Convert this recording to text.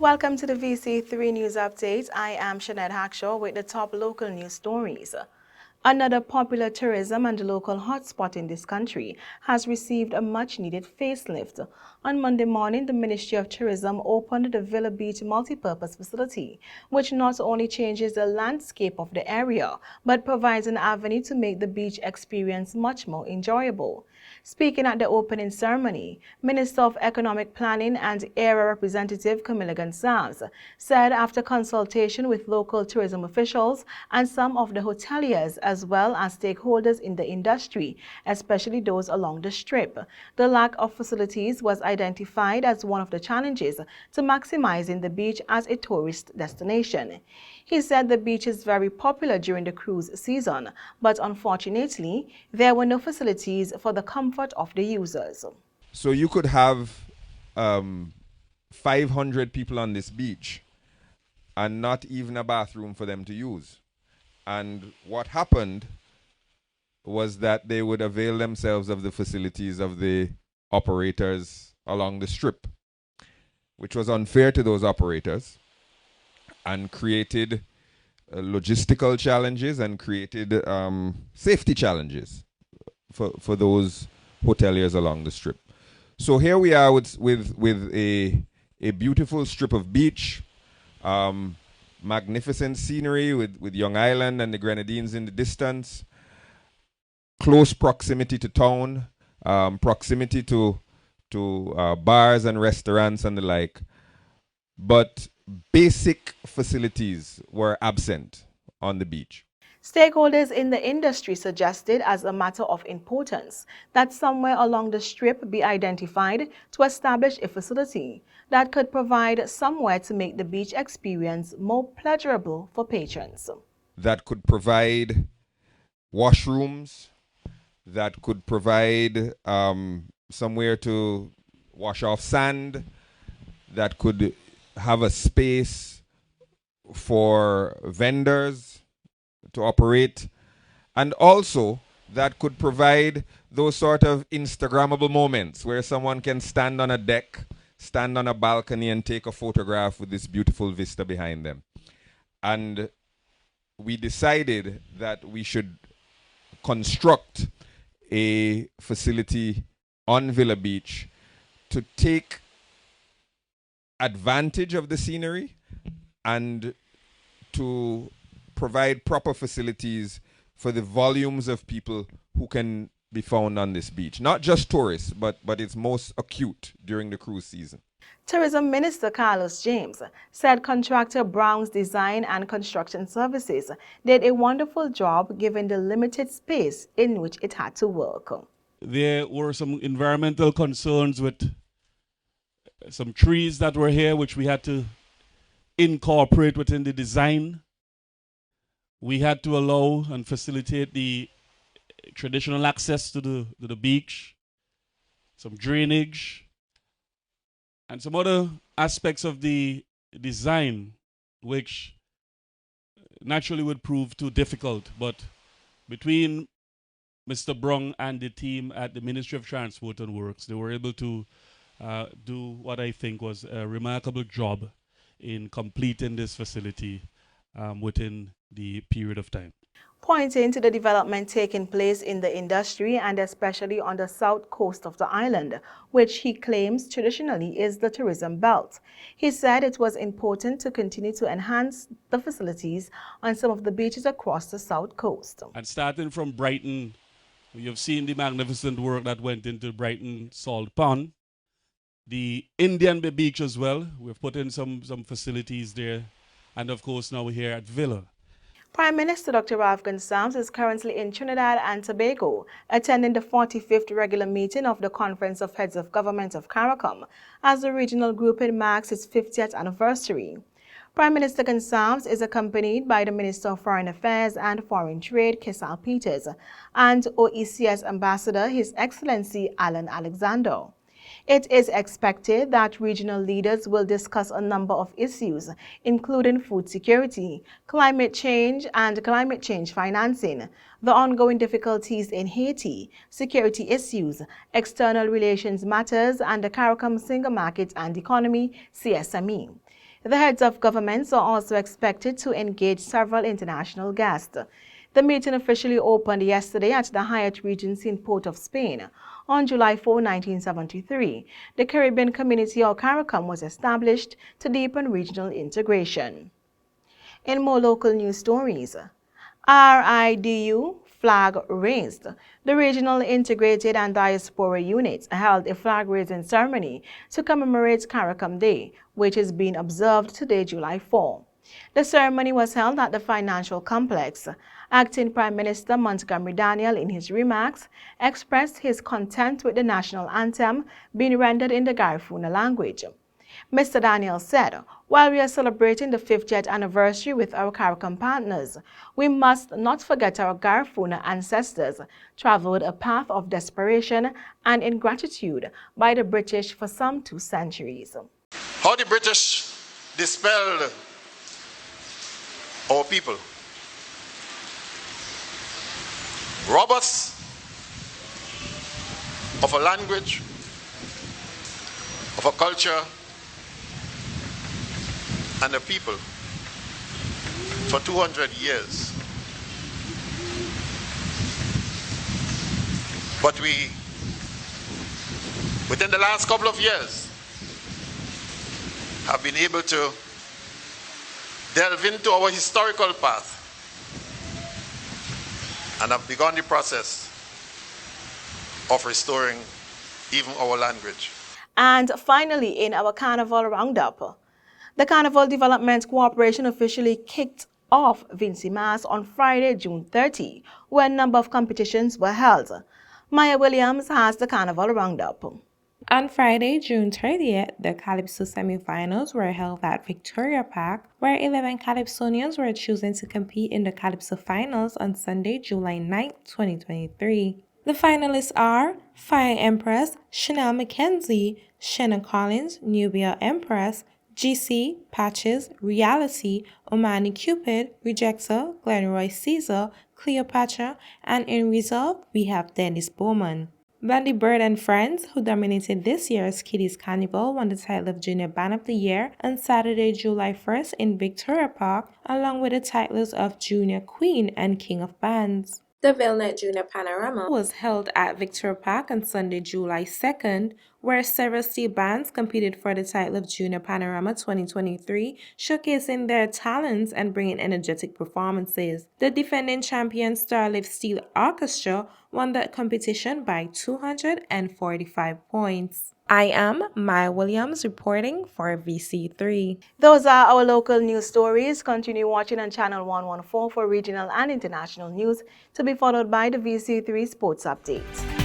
Welcome to the VC3 News Update. I am Shanette Hackshaw with the top local news stories. Another popular tourism and local hotspot in this country has received a much-needed facelift. On Monday morning, the Ministry of Tourism opened the Villa Beach multipurpose facility, which not only changes the landscape of the area, but provides an avenue to make the beach experience much more enjoyable. Speaking at the opening ceremony, Minister of Economic Planning and Area Representative Camilla Gonzalez said after consultation with local tourism officials and some of the hoteliers as well as stakeholders in the industry, especially those along the Strip, the lack of facilities was identified as one of the challenges to maximizing the beach as a tourist destination. He said the beach is very popular during the cruise season, but unfortunately, there were no facilities for the comfort of the users. So you could have 500 people on this beach and not even a bathroom for them to use. And what happened was that they would avail themselves of the facilities of the operators along the Strip, which was unfair to those operators and created logistical challenges and created safety challenges for those hoteliers along the Strip. So here we are with a beautiful strip of beach, magnificent scenery with Young Island and the Grenadines in the distance, close proximity to town, proximity to bars and restaurants and the like. But basic facilities were absent on the beach. Stakeholders in the industry suggested as a matter of importance that somewhere along the Strip be identified to establish a facility that could provide somewhere to make the beach experience more pleasurable for patrons. That could provide washrooms, that could provide somewhere to wash off sand, that could have a space for vendors to operate, and also that could provide those sort of Instagrammable moments where someone can stand on a deck, stand on a balcony and take a photograph with this beautiful vista behind them. And we decided that we should construct a facility on Villa Beach to take advantage of the scenery and to provide proper facilities for the volumes of people who can be found on this beach. Not just tourists, but it's most acute during the cruise season. Tourism Minister Carlos James said contractor Brown's Design and Construction Services did a wonderful job given the limited space in which it had to work. There were some environmental concerns with some trees that were here, which we had to incorporate within the design. We had to allow and facilitate the traditional access to the beach, some drainage, and some other aspects of the design, which naturally would prove too difficult. But between Mr. Brung and the team at the Ministry of Transport and Works, they were able to do what I think was a remarkable job in completing this facility within the period of time. Pointing to the development taking place in the industry and especially on the south coast of the island, which he claims traditionally is the tourism belt. He said it was important to continue to enhance the facilities on some of the beaches across the south coast. And starting from Brighton, you've seen the magnificent work that went into Brighton Salt Pond. The Indian Bay Beach as well, we've put in some facilities there. And of course now we're here at Villa. Prime Minister Dr. Ralph Gonsalves is currently in Trinidad and Tobago, attending the 45th regular meeting of the Conference of Heads of Government of CARICOM, as the regional grouping marks its 50th anniversary. Prime Minister Gonsalves is accompanied by the Minister of Foreign Affairs and Foreign Trade, Kesal Peters, and OECS Ambassador, His Excellency Alan Alexander. It is expected that regional leaders will discuss a number of issues, including food security, climate change and climate change financing, the ongoing difficulties in Haiti, security issues, external relations matters, and the CARICOM Single Market and Economy, CSME. The heads of governments are also expected to engage several international guests. The meeting officially opened yesterday at the Hyatt Regency in Port of Spain. On July 4, 1973, the Caribbean Community or CARICOM was established to deepen regional integration. In more local news stories, RIDU flag raised. The Regional Integrated and Diaspora Units held a flag-raising ceremony to commemorate CARICOM Day, which is being observed today, July 4. The ceremony was held at the Financial Complex. Acting Prime Minister Montgomery Daniel, in his remarks, expressed his content with the national anthem being rendered in the Garifuna language. Mr. Daniel said, while we are celebrating the 50th anniversary with our CARICOM partners, we must not forget our Garifuna ancestors traveled a path of desperation and ingratitude by the British for some 2 centuries. How the British dispelled our people, rob us of a language, of a culture, and a people for 200 years. But we, within the last couple of years, have been able to delve into our historical path and have begun the process of restoring even our language. And finally, in our Carnival Roundup, the Carnival Development Corporation officially kicked off VC Mass on Friday, June 30, where a number of competitions were held. Maya Williams has the Carnival Roundup. On Friday, June 30th, the Calypso semifinals were held at Victoria Park, where 11 Calypsonians were chosen to compete in the Calypso finals on Sunday, July 9, 2023. The finalists are Fire Empress, Chanel McKenzie, Shannon Collins, Nubia Empress, GC, Patches, Reality, Omani Cupid, Rejector, Glenroy Caesar, Cleopatra, and in reserve, we have Dennis Bowman. Blondie Bird and Friends, who dominated this year's Kiddies Carnival, won the title of Junior Band of the Year on Saturday, July 1st in Victoria Park, along with the titles of Junior Queen and King of Bands. The Vilnet Junior Panorama was held at Victoria Park on Sunday, July 2nd, where several steel bands competed for the title of Junior Panorama 2023, showcasing their talents and bringing energetic performances. The defending champion Starlift Steel Orchestra won the competition by 245 points. I am Maya Williams reporting for VC3. Those are our local news stories. Continue watching on Channel 114 for regional and international news, to be followed by the VC3 Sports Update.